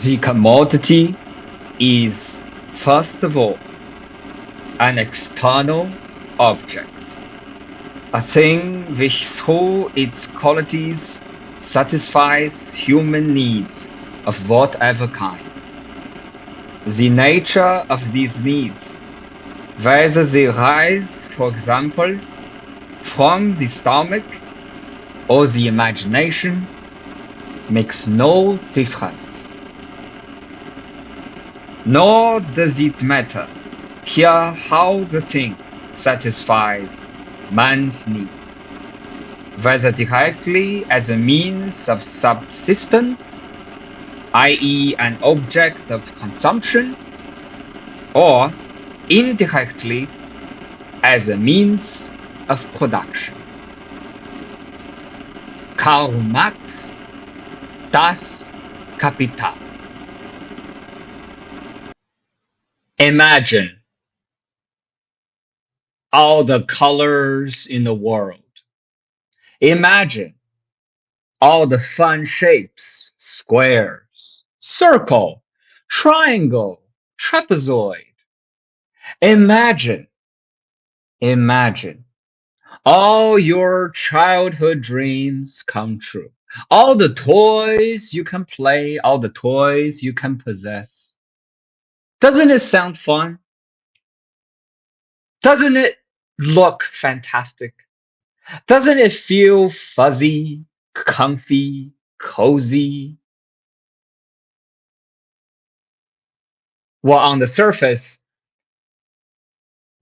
The commodity is, first of all, an external object, a thing which through its qualities satisfies human needs of whatever kind. The nature of these needs, whether they rise, for example, from the stomach or the imagination, makes no difference. Nor does it matter here how the thing satisfies man's need, whether directly as a means of subsistence, i.e., an object of consumption, or indirectly as a means of production. Karl Marx, Das Kapital. Imagine all the colors in the world. Imagine all the fun shapes, squares, circle, triangle, trapezoid. Imagine, imagine all your childhood dreams come true. All the toys you can play, all the toys you can possess. Doesn't it sound fun? Doesn't it look fantastic? Doesn't it feel fuzzy, comfy, cozy? Well, on the surface,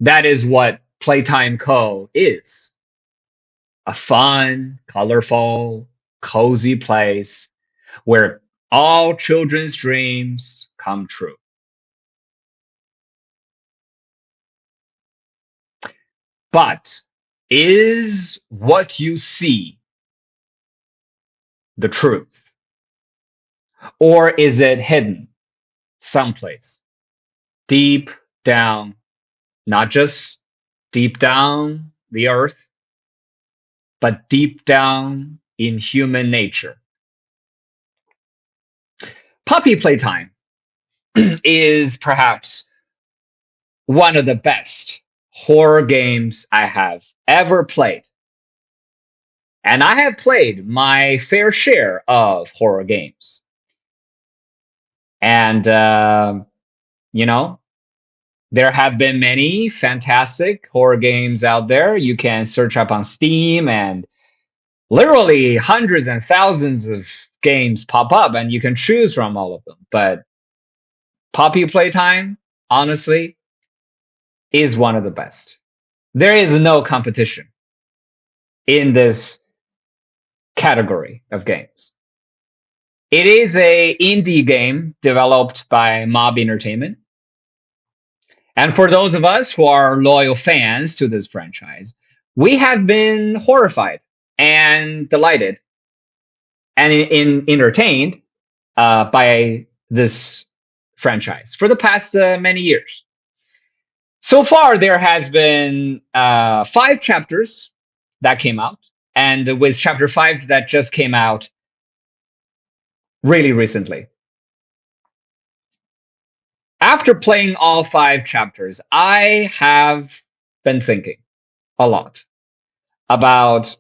that is what Playtime Co. is. A fun, colorful, cozy place where all children's dreams come true. But is what you see the truth? Or is it hidden someplace deep down, not just deep down the earth, but deep down in human nature? Puppy Playtime is perhaps one of the best horror games I have ever played. And I have played my fair share of horror games. And, you know, there have been many fantastic horror games out there. You can search up on Steam, and literally hundreds and thousands of games pop up, and you can choose from all of them. But Poppy Playtime, honestly, is one of the best. There is no competition in this category of games. It is a indie game developed by Mob Entertainment. And for those of us who are loyal fans to this franchise, we have been horrified and delighted and entertained by this franchise for the past many years. So far, there has been 5 chapters that came out, and with chapter 5 that just came out really recently. After playing all 5 chapters, I have been thinking a lot. about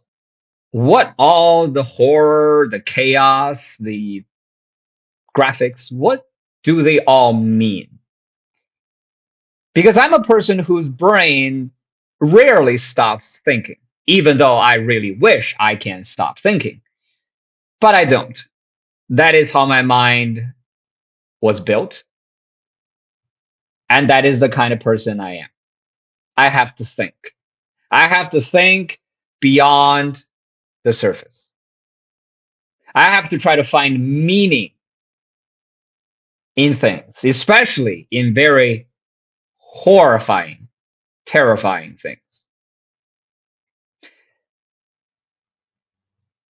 what all the horror, the chaos, the graphics, what do they all mean? Because I'm a person whose brain rarely stops thinking, even though I really wish I can stop thinking. But I don't. That is how my mind was built. And that is the kind of person I am. I have to think. I have to think beyond the surface. I have to try to find meaning in things, especially in very horrifying, terrifying things.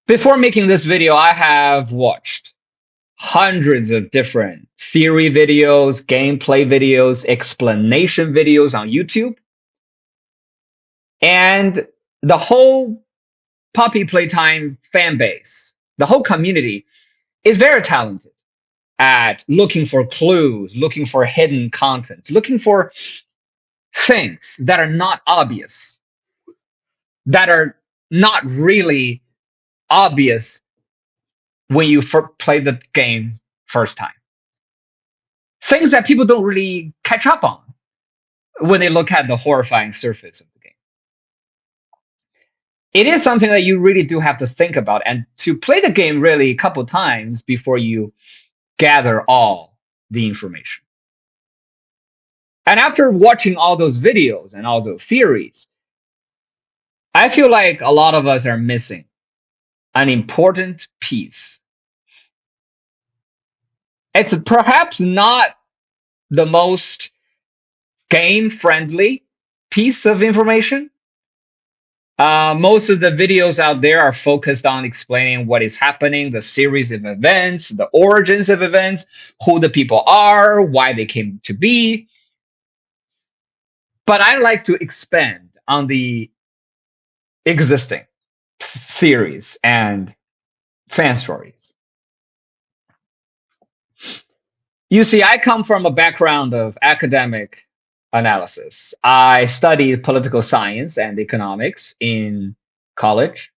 Before making this video, I have watched hundreds of different theory videos, gameplay videos, explanation videos on YouTube. And the whole Puppy Playtime fan base, the whole community is very talented at looking for clues, looking for hidden content, looking for things that are not obvious, that are not really obvious when you play the game first time. Things that people don't really catch up on when they look at the horrifying surface of the game. It is something that you really do have to think about and to play the game really a couple times before you gather all the information. And after watching all those videos and all those theories, I feel like a lot of us are missing an important piece. It's perhaps not the most game friendly piece of information. Most of the videos out there are focused on explaining what is happening, the series of events, the origins of events, who the people are, why they came to be. But I like to expand on the existing theories and fan stories. You see, I come from a background of academic analysis. I studied political science and economics in college.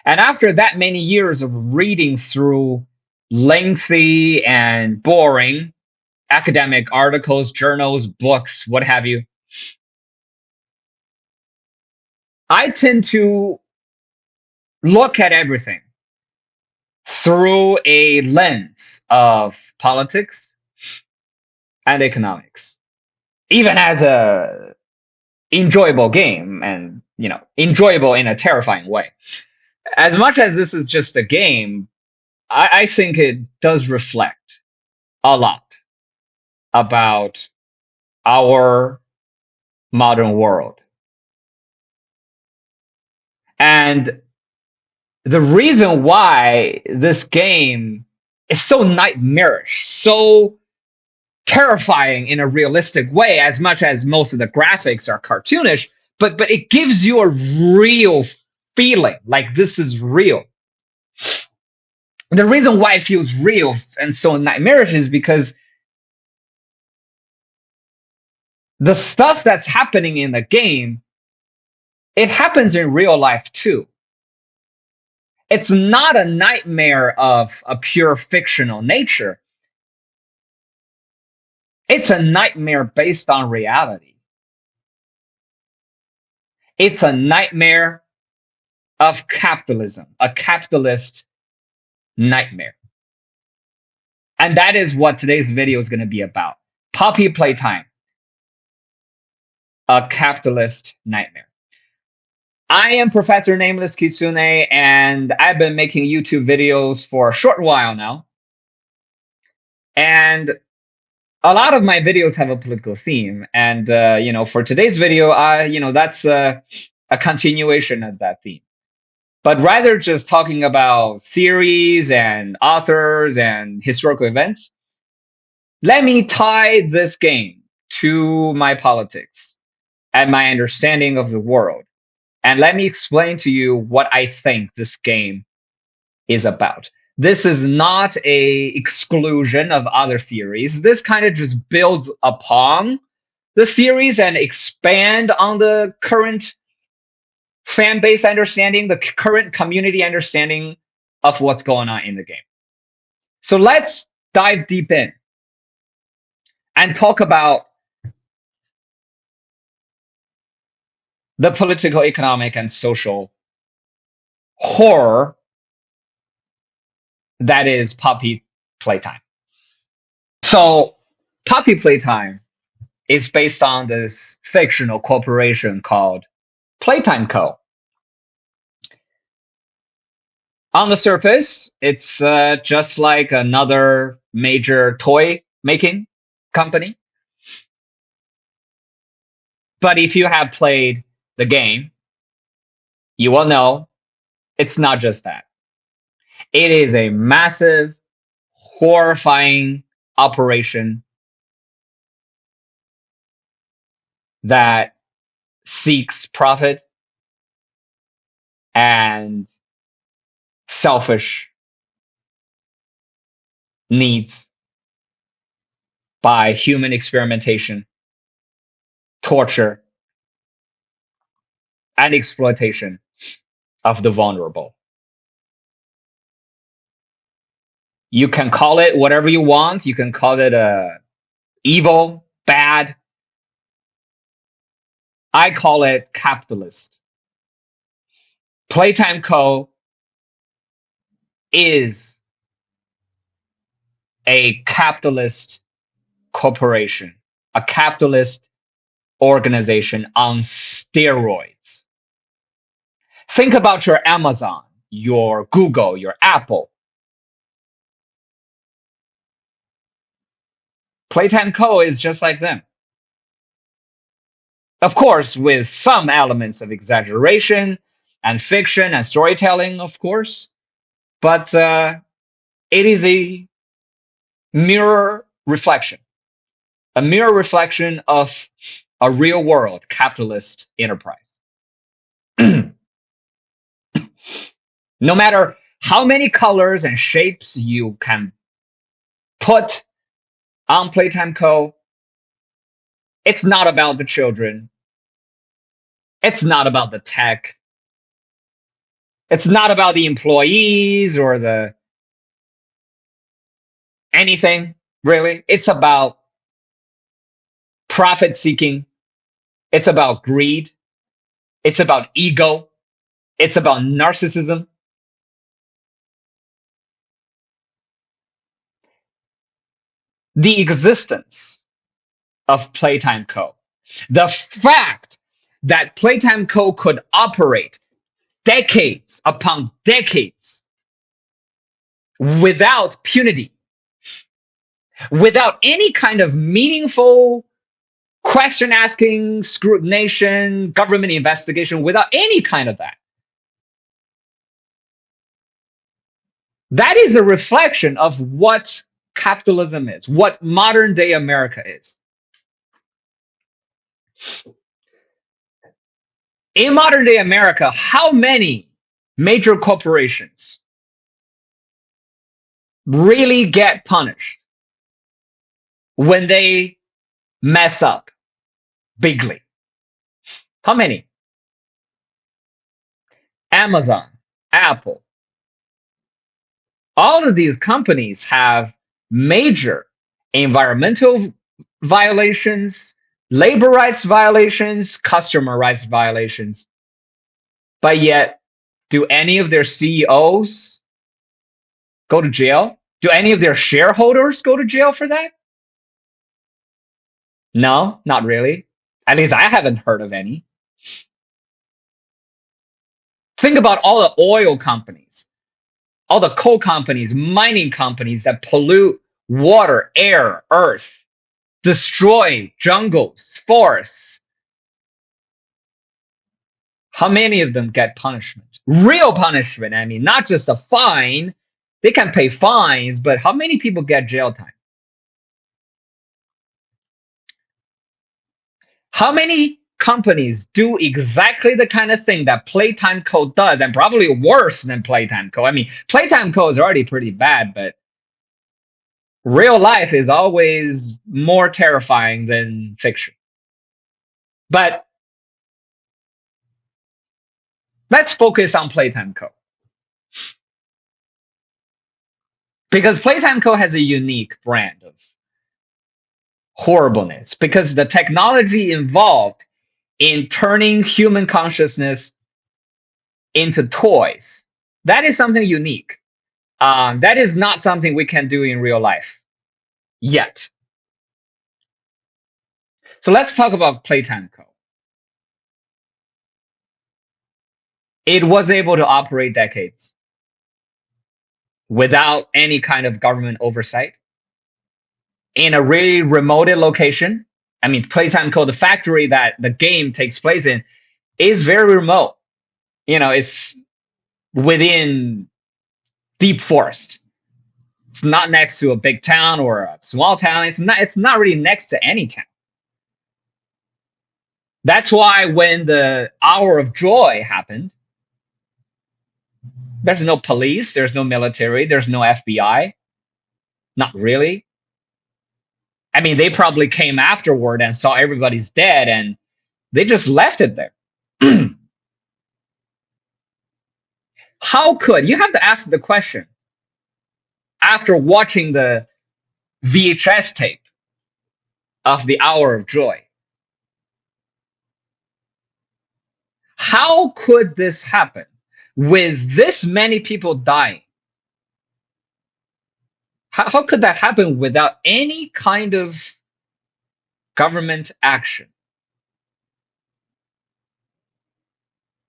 And after that many years of reading through lengthy and boring academic articles, journals, books, what have you, I tend to look at everything through a lens of politics and economics, even as a enjoyable game and enjoyable in a terrifying way. As much as this is just a game, I think it does reflect a lot about our modern world. And the reason why this game is so nightmarish, so terrifying in a realistic way, as much as most of the graphics are cartoonish, but it gives you a real feeling like this is real. The reason why it feels real and so nightmarish is because the stuff that's happening in the game, it happens in real life too. It's not a nightmare of a pure fictional nature. It's a nightmare based on reality. It's a nightmare of capitalism, a capitalist nightmare. And that is what today's video is going to be about. Puppy Playtime, a capitalist nightmare. I am Professor Nameless Kitsune, and I've been making YouTube videos for a short while now. And a lot of my videos have a political theme. And, for today's video, that's a continuation of that theme. But rather just talking about theories and authors and historical events, let me tie this game to my politics and my understanding of the world. And let me explain to you what I think this game is about. This is not a exclusion of other theories. This kind of just builds upon the theories and expand on the current fan base understanding, the current community understanding of what's going on in the game. So let's dive deep in and talk about the political, economic, and social horror that is Puppy Playtime. So, Puppy Playtime is based on this fictional corporation called Playtime Co. On the surface, it's just like another major toy making company. But if you have played the game, you will know it's not just that. It is a massive, horrifying operation that seeks profit and selfish needs by human experimentation, torture, and exploitation of the vulnerable. You can call it whatever you want. You can call it evil, bad. I call it capitalist. Playtime Co. is a capitalist corporation, a capitalist organization on steroids. Think about your Amazon, your Google, your Apple. Playtime Co. is just like them. Of course, with some elements of exaggeration and fiction and storytelling, of course, but it is mirror reflection, a mirror reflection of a real world capitalist enterprise. No matter how many colors and shapes you can put on Playtime Co., it's not about the children. It's not about the tech. It's not about the employees or the anything, really. It's about profit seeking. It's about greed. It's about ego. It's about narcissism. The existence of Playtime Co. The fact that Playtime Co. could operate decades upon decades without punity, without any kind of meaningful question asking, scrutination, government investigation, without any kind of that. That is a reflection of what capitalism is, what modern day America is. In modern day America, how many major corporations really get punished when they mess up bigly? How many? Amazon, Apple. All of these companies have major environmental violations, labor rights violations, customer rights violations. But yet, do any of their CEOs go to jail? Do any of their shareholders go to jail for that? No, not really. At least I haven't heard of any. Think about all the oil companies, all the coal companies, mining companies that pollute water, air, earth, destroy jungles, forests. How many of them get punishment? Real punishment, I mean, not just a fine. They can pay fines, but how many people get jail time? How many companies do exactly the kind of thing that Playtime Co. does, and probably worse than Playtime Co.? I mean, Playtime Co. is already pretty bad, but real life is always more terrifying than fiction. But Let's focus on Playtime Co. Because Playtime Co. has a unique brand of horribleness because the technology involved in turning human consciousness into toys. That is something unique. That is not something we can do in real life yet. So let's talk about Playtime Co. It was able to operate decades without any kind of government oversight in a really remote location. I mean, Playtime Co., the factory that the game takes place in, is very remote. It's within deep forest. It's not next to a big town or a small town. It's not really next to any town. That's why when the hour of joy happened, there's no police, there's no military, there's no FBI. Not really. I mean, they probably came afterward and saw everybody's dead and they just left it there. How could you have to ask the question after watching the VHS tape of the hour of joy? How could this happen with this many people dying? How could that happen without any kind of government action?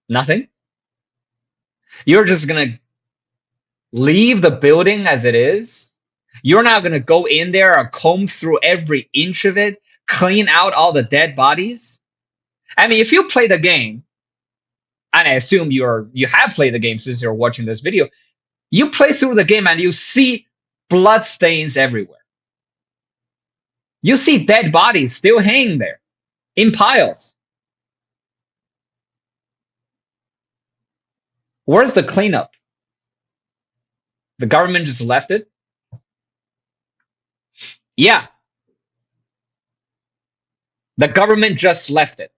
Nothing. You're just going to leave the building as it is. You're not going to go in there or comb through every inch of it, clean out all the dead bodies. I mean, if you play the game, and I assume you have played the game since you're watching this video, you play through the game and you see blood stains everywhere. You see dead bodies still hanging there in piles. Where's the cleanup? The government just left it? Yeah. The government just left it.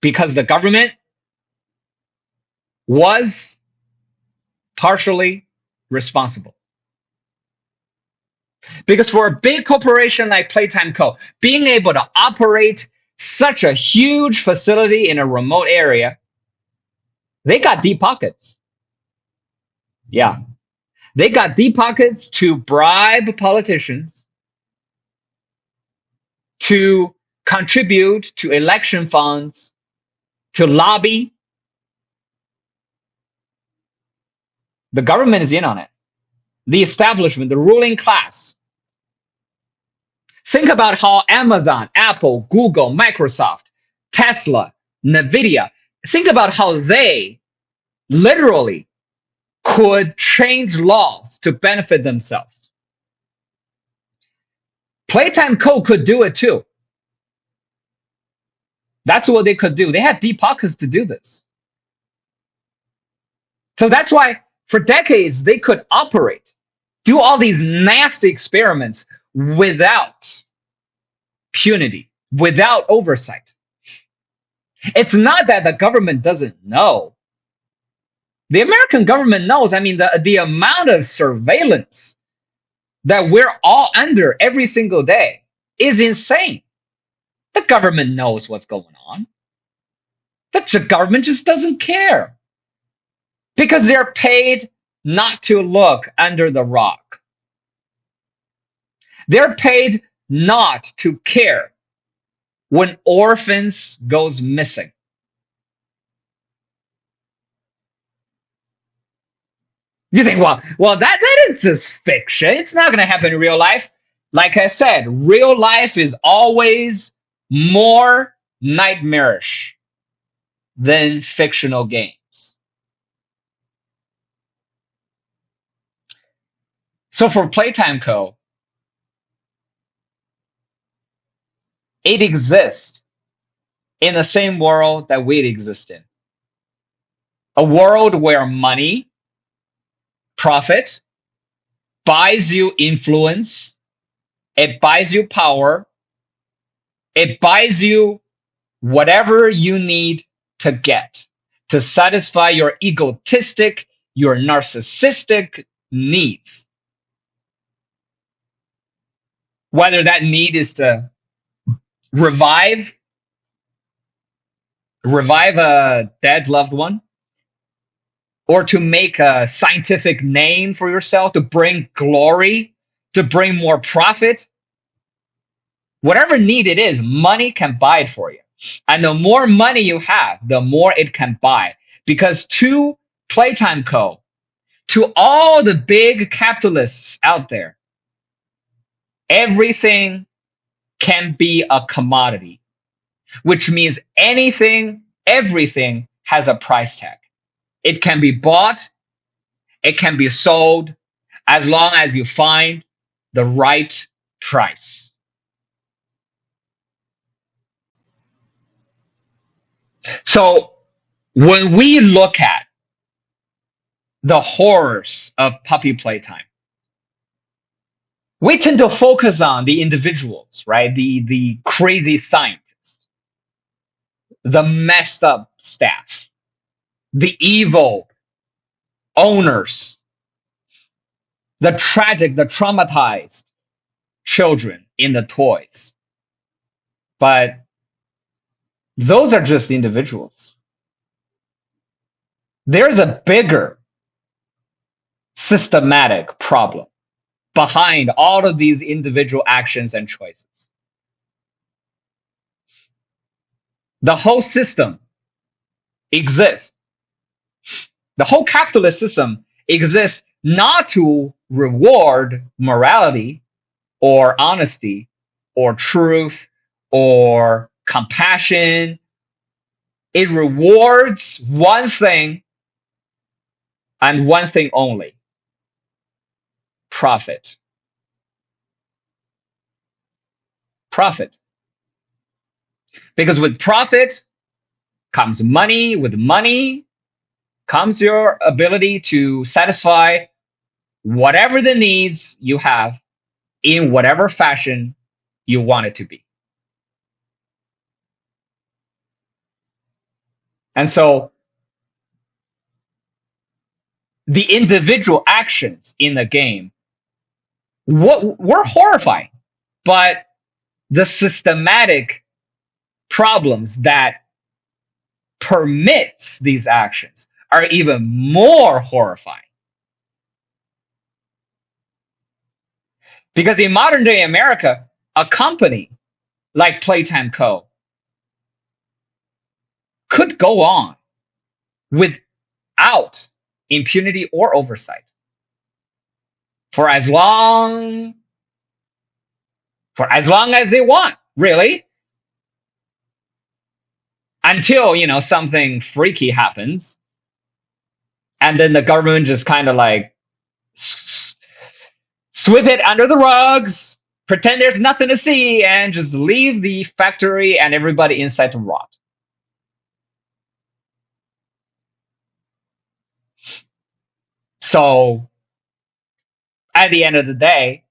Because the government was partially responsible. Because for a big corporation like Playtime Co., being able to operate such a huge facility in a remote area, they got deep pockets. Yeah. They got deep pockets to bribe politicians, to contribute to election funds, to lobby. The government is in on it. The establishment, the ruling class. Think about how Amazon, Apple, Google, Microsoft, Tesla, Nvidia, think about how they literally could change laws to benefit themselves. Playtime Co. could do it too. That's what they could do. They had deep pockets to do this. So that's why for decades they could operate, do all these nasty experiments without punity, without oversight. It's not that the government doesn't know. The American government knows. I mean, the amount of surveillance that we're all under every single day is insane. The government knows what's going on. The government just doesn't care because they're paid not to look under the rock. They're paid not to care when orphans goes missing. You think, well, that is just fiction. It's not going to happen in real life. Like I said, real life is always more nightmarish than fictional games. So for Playtime Co., it exists in the same world that we exist in. A world where money, profit, buys you influence, it buys you power, it buys you whatever you need to get, to satisfy your egotistic, your narcissistic needs. Whether that need is to revive revive a dead loved one, or to make a scientific name for yourself, to bring glory, to bring more profit, whatever need it is, money can buy it for you. And the more money you have, the more it can buy. Because to Playtime Co., to all the big capitalists out there, everything can be a commodity, which means anything, everything has a price tag. It can be bought, it can be sold, as long as you find the right price. So when we look at the horrors of puppy playtime, we tend to focus on the individuals, right? The crazy scientists, the messed up staff, the evil owners, the tragic, the traumatized children in the toys. But those are just individuals. There's a bigger systematic problem behind all of these individual actions and choices. The whole system exists. The whole capitalist system exists not to reward morality or honesty or truth or compassion. It rewards one thing and one thing only: profit. Profit. Because with profit comes money, with money comes your ability to satisfy whatever the needs you have in whatever fashion you want it to be. And so the individual actions in the game were horrifying, but the systematic problems that permits these actions are even more horrifying. Because in modern day America, a company like Playtime Co. could go on without impunity or oversight for as long as they want, really, until something freaky happens, and then the government just kind of like sweep it under the rugs, pretend there's nothing to see, and just leave the factory and everybody inside to rot. So at the end of the day,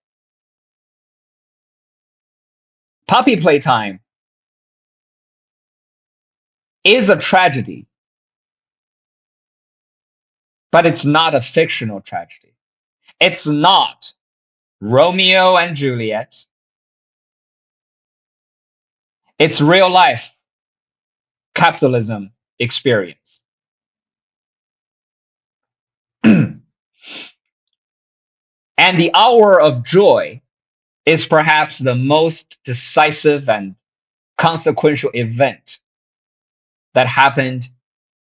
puppy playtime is a tragedy, but it's not a fictional tragedy. It's not Romeo and Juliet. It's real life capitalism experience. And the hour of joy is perhaps the most decisive and consequential event that happened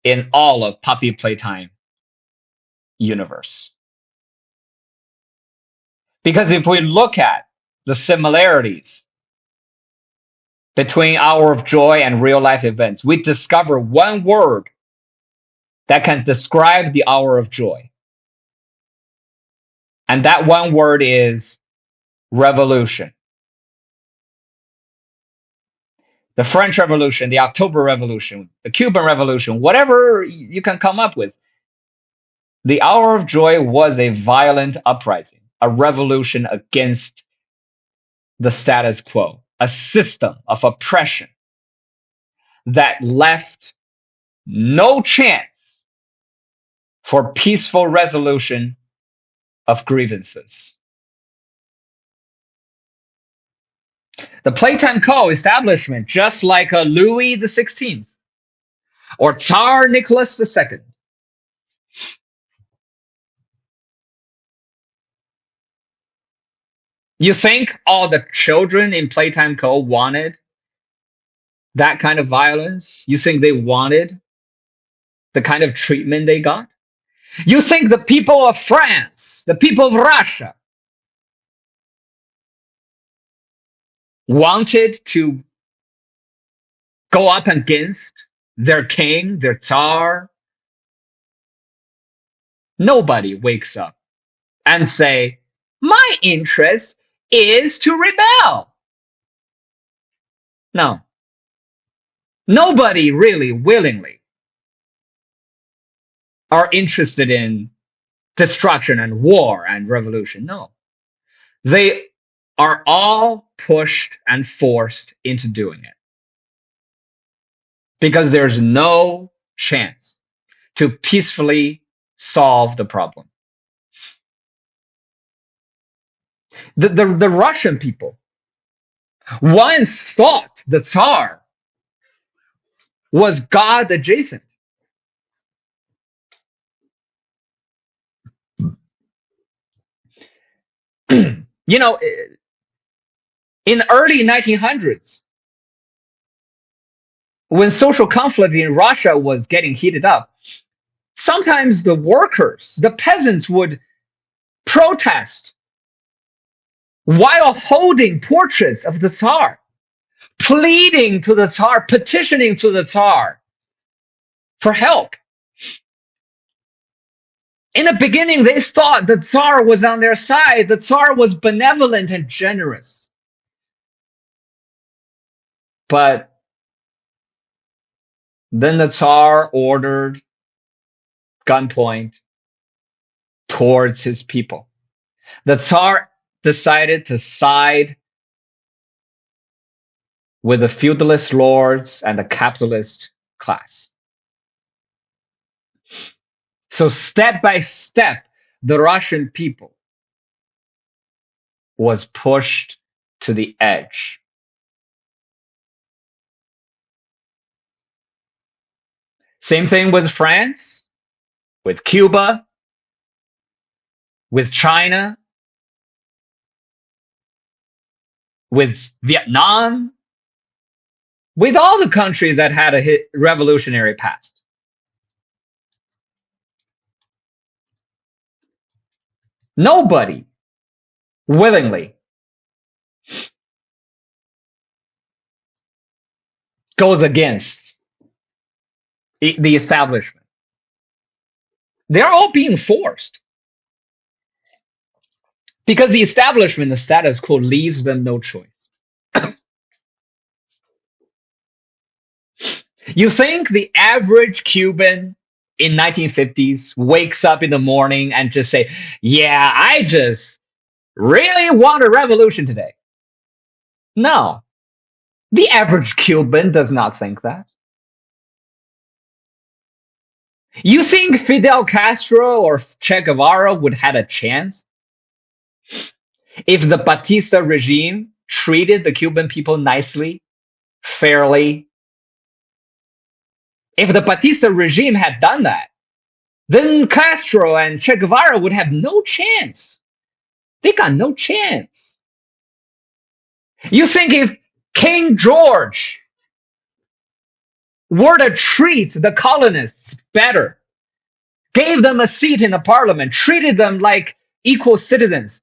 in all of puppy playtime universe. Because if we look at the similarities between Hour of Joy and real life events, we discover one word that can describe the Hour of Joy. And that one word is revolution. The French Revolution, the October Revolution, the Cuban Revolution, whatever you can come up with. The Hour of Joy was a violent uprising, a revolution against the status quo, a system of oppression that left no chance for peaceful resolution of grievances. The Playtime co-establishment, just like a Louis XVI or Tsar Nicholas II, you think all the children in Playtime Co. wanted that kind of violence? You think they wanted the kind of treatment they got? You think the people of France, the people of Russia, wanted to go up against their king, their Tsar? Nobody wakes up and say, my interest is to rebel. No, nobody really willingly are interested in destruction and war and revolution. No, they are all pushed and forced into doing it because there's no chance to peacefully solve the problem. The Russian people once thought the Tsar was God adjacent. You know, in the early 1900s, when social conflict in Russia was getting heated up, sometimes the workers, the peasants would protest while holding portraits of the Tsar, pleading to the Tsar, petitioning to the Tsar for help. In the beginning, they thought the Tsar was on their side. The Tsar was benevolent and generous. But then the Tsar ordered gunpoint towards his people. The Tsar decided to side with the feudalist lords and the capitalist class. So step by step, the Russian people was pushed to the edge. Same thing with France, with Cuba, with China, with Vietnam, with all the countries that had a revolutionary past. Nobody willingly goes against the establishment. They're all being forced because the establishment, the status quo, leaves them no choice. You think the average Cuban in 1950s wakes up in the morning and just say, yeah, I just really want a revolution today? No, the average Cuban does not think that. You think Fidel Castro or Che Guevara would have a chance if the Batista regime treated the Cuban people nicely, fairly? If the Batista regime had done that, then Castro and Che Guevara would have no chance. They got no chance. You think if King George were to treat the colonists better, gave them a seat in the parliament, treated them like equal citizens,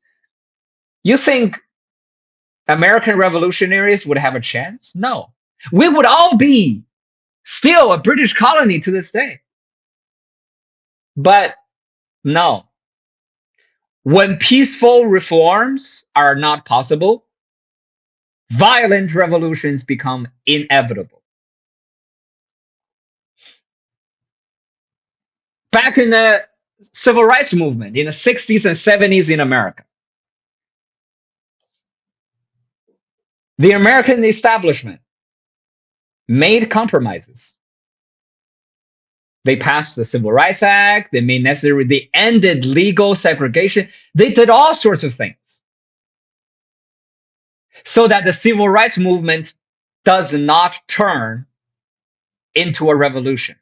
you think American revolutionaries would have a chance? No. We would all be still a British colony to this day. But no. When peaceful reforms are not possible, violent revolutions become inevitable. Back in the civil rights movement in the 60s and 70s in America, the American establishment made compromises. They passed the Civil Rights Act. They made necessary. They ended legal segregation. They did all sorts of things so that the civil rights movement does not turn into a revolution.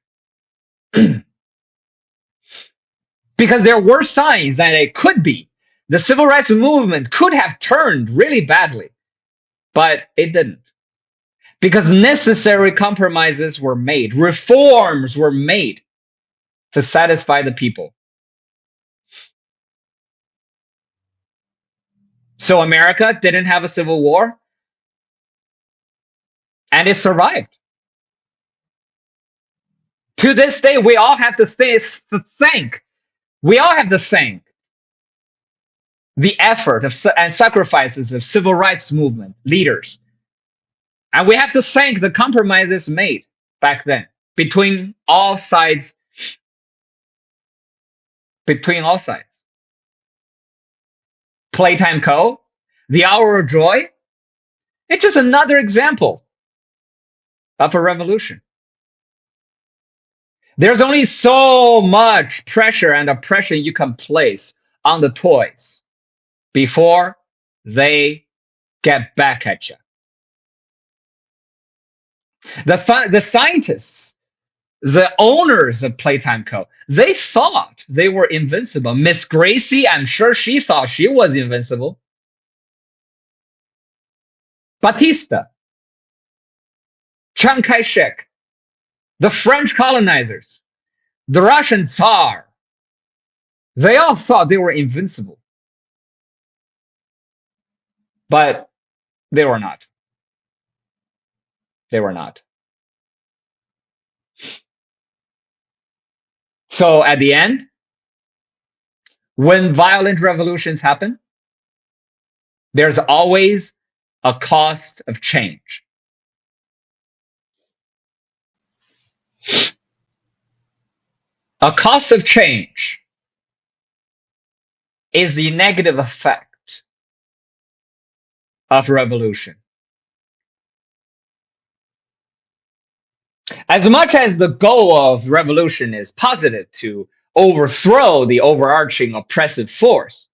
Because there were signs that it could be. The civil rights movement could have turned really badly, but it didn't. Because necessary compromises were made, reforms were made to satisfy the people. So America didn't have a civil war, and it survived. To this day, we all have to thank. We all have to thank the effort and sacrifices of civil rights movement leaders, and we have to thank the compromises made back then between all sides. Between all sides, Playtime Co., the Hour of Joy. It's just another example of a revolution. There's only so much pressure and oppression you can place on the toys before they get back at you. The scientists, the owners of Playtime Co., they thought they were invincible. Miss Gracie, I'm sure she thought she was invincible. Batista, Chiang Kai-shek, the French colonizers, the Russian Tsar, they all thought they were invincible. But they were not. They were not. So at the end, when violent revolutions happen, there's always a cost of change. A cost of change is the negative effect of revolution. As much as the goal of revolution is positive, to overthrow the overarching oppressive force,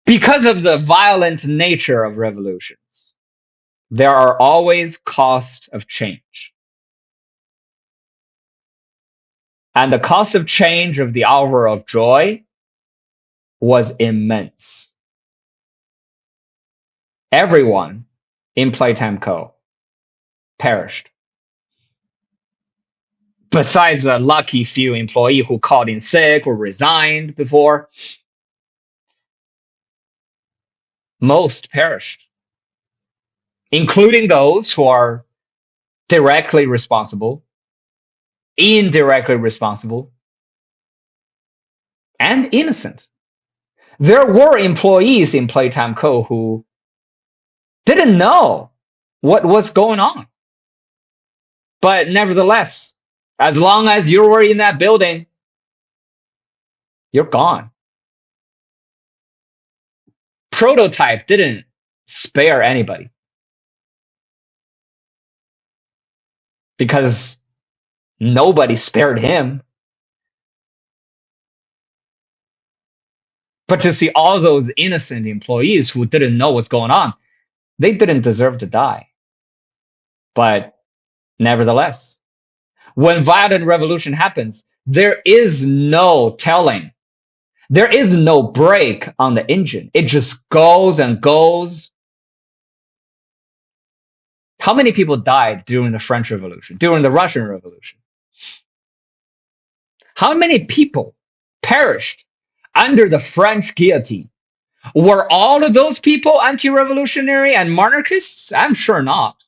because of the violent nature of revolutions, there are always costs of change. And the cost of change of the Hour of Joy was immense. Everyone in Playtime Co. perished. Besides a lucky few employees who called in sick or resigned before, most perished, including those who are directly responsible, indirectly responsible, and innocent. There were employees in Playtime Co. who didn't know what was going on. But nevertheless, as long as you were in that building, you're gone. Prototype didn't spare anybody because nobody spared him. But to see all those innocent employees who didn't know what's going on, they didn't deserve to die. But nevertheless, when violent revolution happens, there is no telling. There is no brake on the engine. It just goes and goes. How many people died during the French Revolution, during the Russian Revolution? How many people perished under the French guillotine? Were all of those people anti-revolutionary and monarchists? I'm sure not.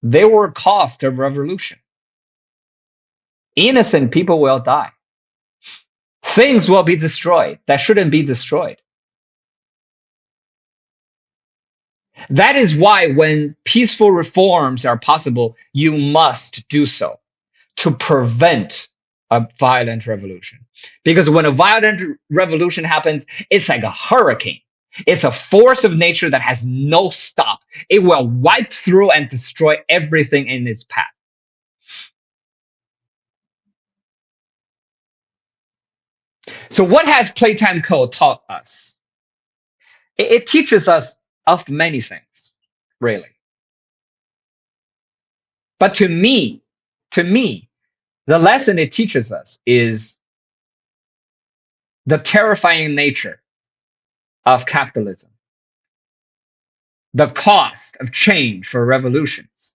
They were a cost of revolution. Innocent people will die. Things will be destroyed that shouldn't be destroyed. That is why when peaceful reforms are possible, you must do so to prevent a violent revolution. Because when a violent revolution happens, it's like a hurricane. It's a force of nature that has no stop. It will wipe through and destroy everything in its path. So, what has Playtime Co. taught us? It teaches us of many things, really. But to me, the lesson it teaches us is the terrifying nature of capitalism, the cost of change for revolutions,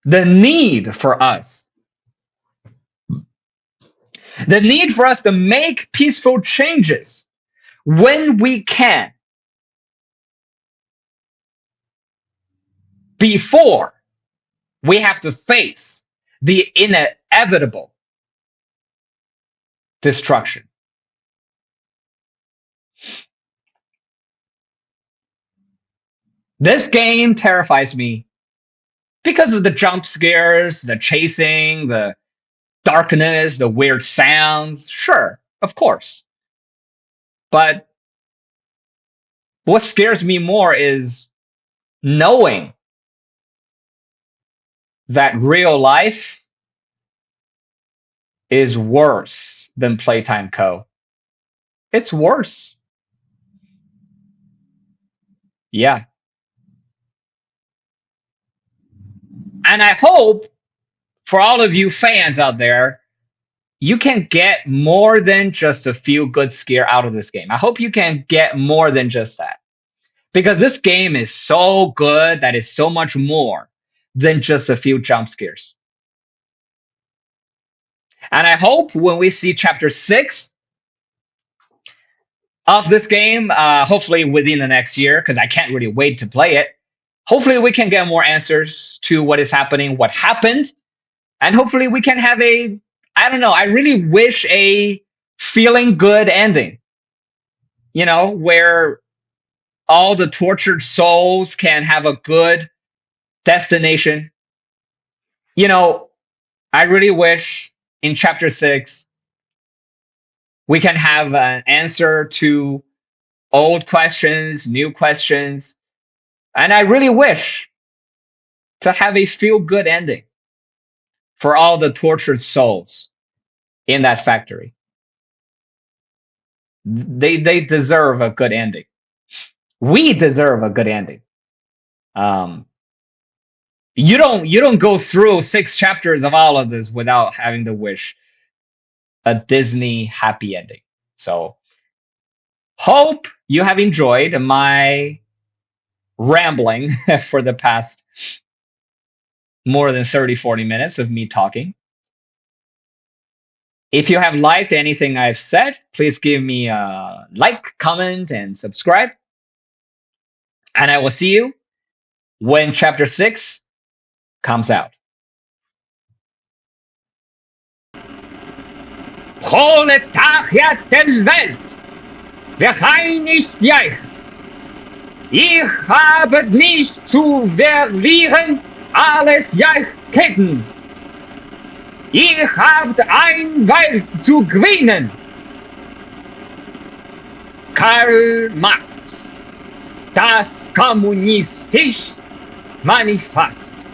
the need for us, the need for us to make peaceful changes when we can before we have to face the inevitable destruction. This game terrifies me because of the jump scares, the chasing, the darkness, the weird sounds. Sure, of course. But what scares me more is knowing that real life is worse than Playtime Co. It's worse. Yeah. And I hope for all of you fans out there, you can get more than just a feel good scare out of this game. I hope you can get more than just that. Because this game is so good that it's so much more than just a few jump scares. And I hope when we see chapter 6 of this game, hopefully within the next year, because I can't really wait to play it, hopefully we can get more answers to what is happening, what happened, and hopefully we can have a, I don't know, I really wish a feeling good ending, where all the tortured souls can have a good destination. You know, I really wish in chapter 6 we can have an answer to old questions, new questions, and I really wish to have a feel good ending for all the tortured souls in that factory. They deserve a good ending. We deserve a good ending. Um, you don't go through 6 chapters of all of this without having to wish a Disney happy ending. So hope you have enjoyed my rambling for the past more than 30-40 minutes of me talking. If you have liked anything I've said, please give me a like, comment, and subscribe. And I will see you when chapter 6 comes out. Proletariat der Welt, bereinigt euch! Ihr habt nichts zu verlieren, alles euch kennen. Ihr habt ein Welt zu gewinnen. Karl Marx, das kommunistische Manifest.